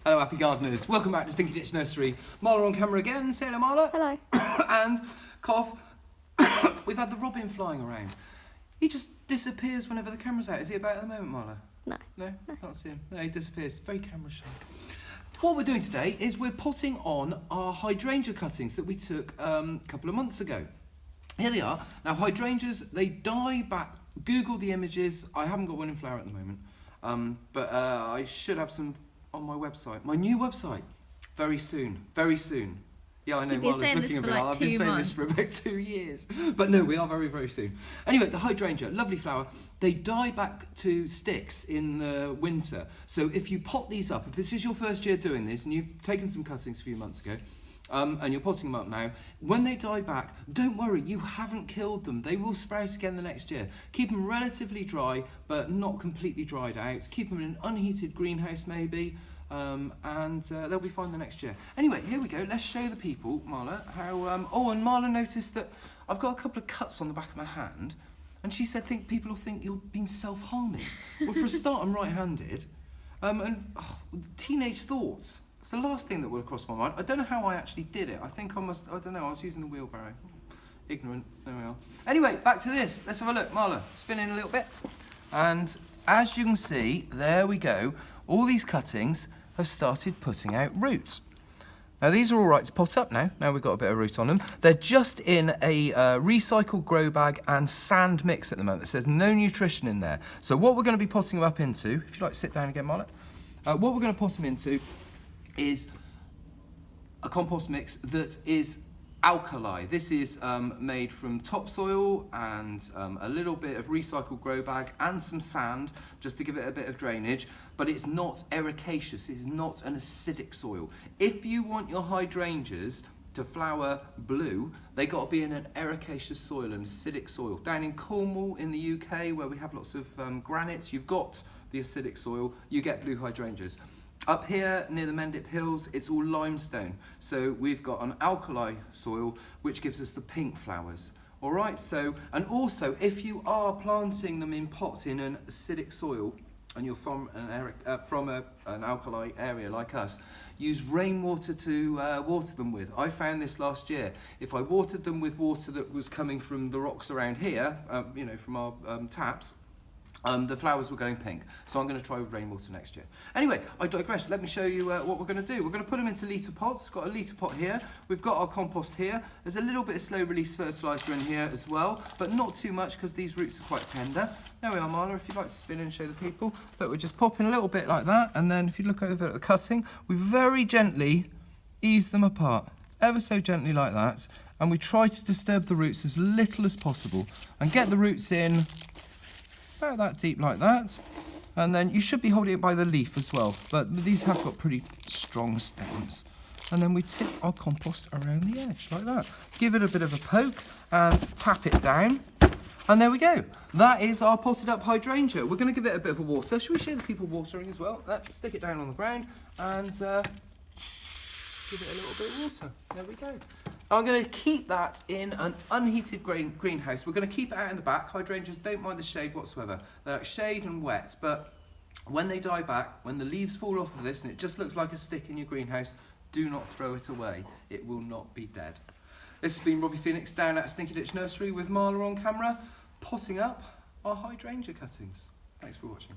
Hello happy gardeners, welcome back to Stinky Ditch Nursery. Marla on camera again, say hello Marla. Hello. And cough, we've had the robin flying around. He just disappears whenever the camera's out. Is he about at the moment, Marla? No. No? Can't see him. No, he disappears. Very camera shy. What we're doing today is we're potting on our hydrangea cuttings that we took a couple of months ago. Here they are. Now hydrangeas, they die back. Google the images. I haven't got one in flower at the moment. But I should have some on my website. My new website. Very soon. Very soon. Yeah, I know. You've been saying looking this for a bit. like I've been 2 saying months. this for about 2 years. But no, we are very, very soon. Anyway, the hydrangea, lovely flower. They die back to sticks in the winter. So if you pot these up, if this is your first year doing this and you've taken some cuttings a few months ago, and you're potting them up now, when they die back, don't worry, you haven't killed them. They will sprout again the next year. Keep them relatively dry, but not completely dried out. Keep them in an unheated greenhouse maybe, and they'll be fine the next year. Anyway, here we go. Let's show the people, Marla, how... oh, and Marla noticed that I've got a couple of cuts on the back of my hand, and she said, people will think you're being self-harming. Well, for a start, I'm right-handed, teenage thoughts. It's the last thing that will cross my mind. I don't know how I actually did it. I think I don't know, I was using the wheelbarrow. Ignorant, there we are. Anyway, back to this. Let's have a look. Marla, spin in a little bit. And as you can see, there we go. All these cuttings have started putting out roots. Now these are all right to pot up now. Now we've got a bit of root on them. They're just in a recycled grow bag and sand mix at the moment. It says no nutrition in there. So what we're going to be potting them up into, if you'd like to sit down again, Marla, what we're going to pot them into is a compost mix that is alkali. This is made from topsoil and a little bit of recycled grow bag and some sand just to give it a bit of drainage, but it's not ericaceous, it's not an acidic soil. If you want your hydrangeas to flower blue, they got to be in an ericaceous soil, an acidic soil. Down in Cornwall in the UK, where we have lots of granites, you've got the acidic soil, you get blue hydrangeas. Up here near the Mendip Hills, it's all limestone. So we've got an alkali soil, which gives us the pink flowers. All right, so, and also if you are planting them in pots in an acidic soil, and you're from an alkali area like us, use rainwater to water them with. I found this last year. If I watered them with water that was coming from the rocks around here, you know, from our taps, the flowers were going pink, so I'm going to try with rainwater next year. Anyway, I digress. Let me show you what we're going to do. We're going to put them into litre pots. Got a litre pot here. We've got our compost here. There's a little bit of slow release fertiliser in here as well, but not too much because these roots are quite tender. There we are, Marla, if you'd like to spin and show the people. Look, we're just popping a little bit like that, and then if you look over at the cutting, we very gently ease them apart, ever so gently like that, and we try to disturb the roots as little as possible and get the roots in about that deep like that, and then you should be holding it by the leaf as well, but these have got pretty strong stems. And then we tip our compost around the edge like that. Give it a bit of a poke and tap it down, and there we go. That is our potted up hydrangea. We're going to give it a bit of a water. Should we show the people watering as well? Stick it down on the ground and give it a little bit of water. There we go. I'm going to keep that in an unheated greenhouse. We're going to keep it out in the back. Hydrangeas don't mind the shade whatsoever. They're like shade and wet, but when they die back, when the leaves fall off of this and it just looks like a stick in your greenhouse, do not throw it away. It will not be dead. This has been Robbie Phoenix down at Stinky Ditch Nursery with Marla on camera, potting up our hydrangea cuttings. Thanks for watching.